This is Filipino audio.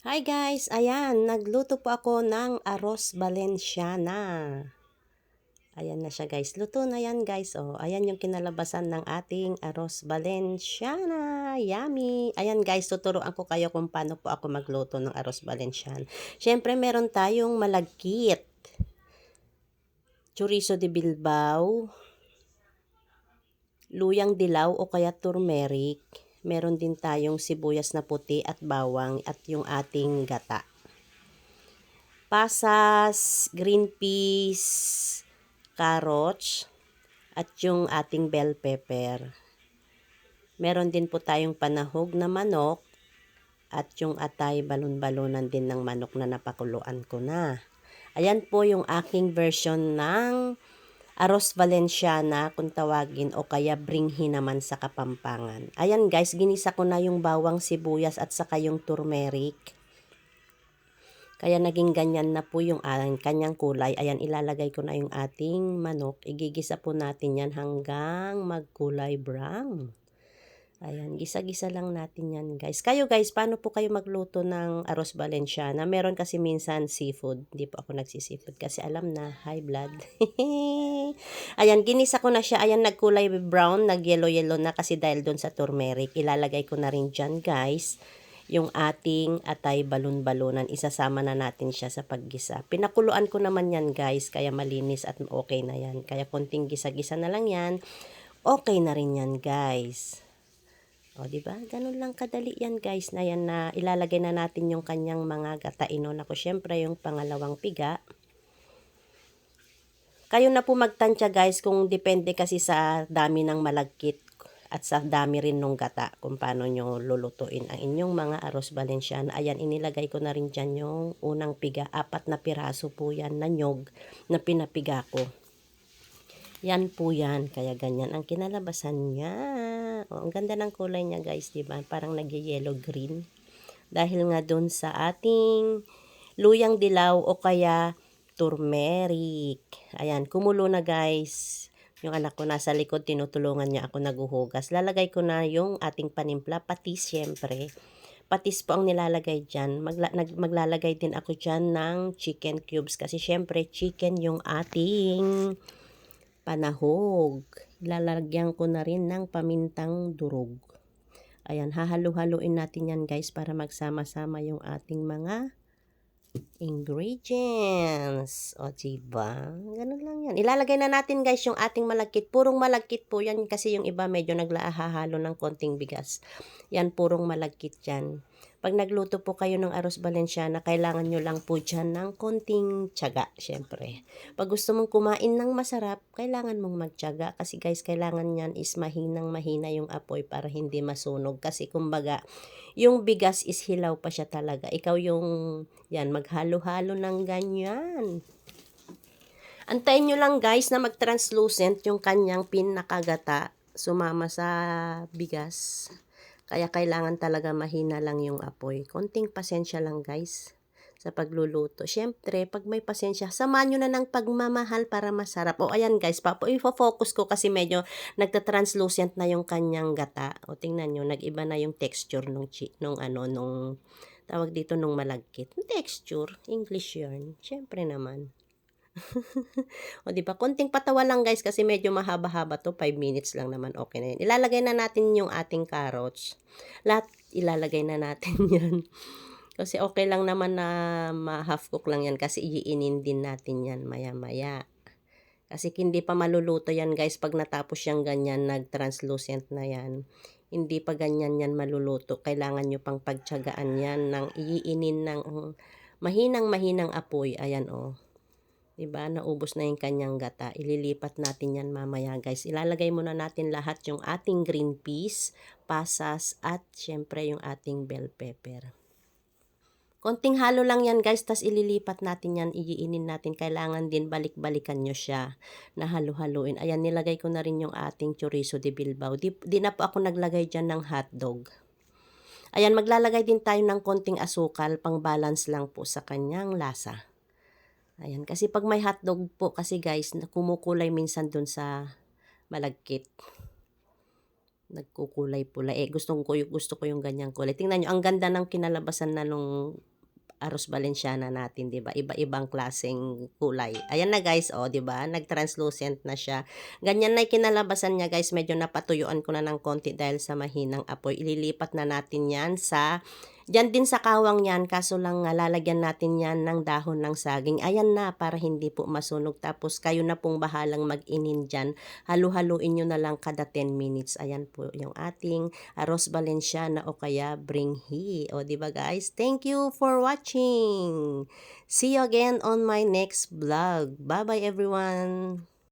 Hi guys! Ayan, nagluto po ako ng arroz Valenciana. Ayan na siya guys. Luto na yan guys. Oh, ayan yung kinalabasan ng ating arroz Valenciana. Yummy! Ayan guys, tuturuan ko kayo kung paano po ako magluto ng arroz Valenciana. Siyempre meron tayong malagkit, chorizo de Bilbao, luyang dilaw o kaya turmeric. Meron din tayong sibuyas na puti at bawang at yung ating gata. Pasas, green peas, carrots, at yung ating bell pepper. Meron din po tayong panahog na manok at yung atay balon-balonan din ng manok na napakuluan ko na. Ayan po yung aking version ng arroz Valenciana kung tawagin o kaya bringhi naman sa Kapampangan. Ayan guys, ginisa ko na yung bawang sibuyas at saka yung turmeric. Kaya naging ganyan na po yung kanyang kulay. Ayan, ilalagay ko na yung ating manok. Igigisa po natin yan hanggang magkulay brown. Ayan, gisa-gisa lang natin yan guys. Kayo guys, paano po kayo magluto ng arroz Valenciana? Meron kasi minsan seafood. Hindi po ako nagsi-seafood kasi alam na, high blood. Ayan, ginisa ko na siya. Ayan, nagkulay brown, nag-yellow-yellow na kasi dahil doon sa turmeric. Ilalagay ko na rin dyan guys yung ating atay balon-balonan. Isasama na natin siya sa paggisa. Pinakuluan ko naman yan guys, kaya malinis at okay na yan. Kaya konting gisa-gisa na lang yan. Okay na rin yan guys. O diba? Ganun lang kadali yan guys na yan na ilalagay na natin yung kanyang mga gata. Inon ako syempre yung pangalawang piga. Kayo na po magtansya guys kung depende kasi sa dami ng malagkit at sa dami rin nung gata kung paano nyo lulutuin ang inyong mga arroz Valenciana. Ayan, inilagay ko na rin dyan yung unang piga. 4 na piraso po yan na nyog na pinapiga ko. Yan po yan. Kaya ganyan ang kinalabasan niya. O, ang ganda ng kulay niya guys, diba? Parang nag-yellow green. Dahil nga dun sa ating luyang dilaw o kaya turmeric. Ayan, kumulo na guys. Yung anak ko nasa likod, tinutulungan niya ako naghuhugas. Lalagay ko na yung ating panimpla, patis syempre. Patis po ang nilalagay dyan. Maglalagay din ako dyan ng chicken cubes kasi syempre chicken yung ating panahog. Lalagyan ko na rin ng pamintang durog. Ayan, hahalo-haloin natin yan guys para magsama-sama yung ating mga ingredients. O, diba? Ganun lang yan. Ilalagay na natin guys yung ating malagkit. Purong malagkit po yan kasi yung iba medyo naglahahalo ng konting bigas. Yan, purong malagkit yan. Pag nagluto po kayo ng arroz Valenciana, kailangan nyo lang po dyan ng konting tiyaga, syempre. Pag gusto mong kumain ng masarap, kailangan mong magtiyaga. Kasi guys, kailangan yan is mahinang-mahina yung apoy para hindi masunog. Kasi kumbaga, yung bigas is hilaw pa siya talaga. Ikaw yung, yan, maghalo-halo ng ganyan. Antayin nyo lang guys na mag-translucent yung kanyang pinakagata sumama sa bigas. Kaya kailangan talaga mahina lang yung apoy. Konting pasensya lang guys sa pagluluto. Siyempre, pag may pasensya, samahan nyo na ng pagmamahal para masarap. O ayan guys, i-focus ko kasi medyo nagta-translucent na yung kanyang gata. O tingnan nyo, nag-iba na yung texture nung tawag dito nung malagkit. Texture, English yarn. Siyempre naman. O di ba? Konting patawa lang guys kasi medyo mahaba-haba to. 5 minutes lang naman. Okay na yan. Ilalagay na natin yung ating carrots. Lahat ilalagay na natin yan. Kasi okay lang naman na ma-half cook lang yan kasi iinin din natin yan maya-maya. Kasi hindi pa maluluto yan guys pag natapos yung ganyan, nag-translucent na yan. Hindi pa ganyan yan maluluto. Kailangan nyo pang pagtiyagaan yan ng iinin ng mahinang-mahinang apoy. Ayan o. Diba? Naubos na yung kanyang gata. Ililipat natin yan mamaya guys. Ilalagay muna natin lahat yung ating green peas, pasas, at syempre yung ating bell pepper. Konting halo lang yan guys, tas ililipat natin yan, iinin natin. Kailangan din balik-balikan nyo siya na halo-haloin. Ayan, nilagay ko na rin yung ating chorizo de Bilbao. Di na po ako naglagay dyan ng hotdog. Ayan, maglalagay din tayo ng konting asukal, pang balance lang po sa kanyang lasa. Ayan, kasi pag may hotdog po kasi guys, kumukulay minsan dun sa malagkit. Nagkukulay pula. Gusto ko yung ganyang kulay. Tingnan nyo, ang ganda ng kinalabasan na nung arroz Valenciana natin, 'di ba? Iba-ibang klaseng kulay. Ayan na guys, oh, 'di ba? Nag-translucent na siya. Ganyan na kinalabasan niya guys. Medyo napatuyuan ko na ng konti dahil sa mahinang apoy. Ililipat na natin 'yan sa diyan din sa kawang 'yan, kaso lang lalagyan natin 'yan ng dahon ng saging. Ayan na, para hindi po masunog. Tapos kayo na pong bahalang mag-inin diyan. Halu-haluin niyo na lang kada 10 minutes. Ayan po yung ating arroz Valenciana o kaya bringhi. O, di ba guys? Thank you for watching. See you again on my next vlog. Bye-bye everyone.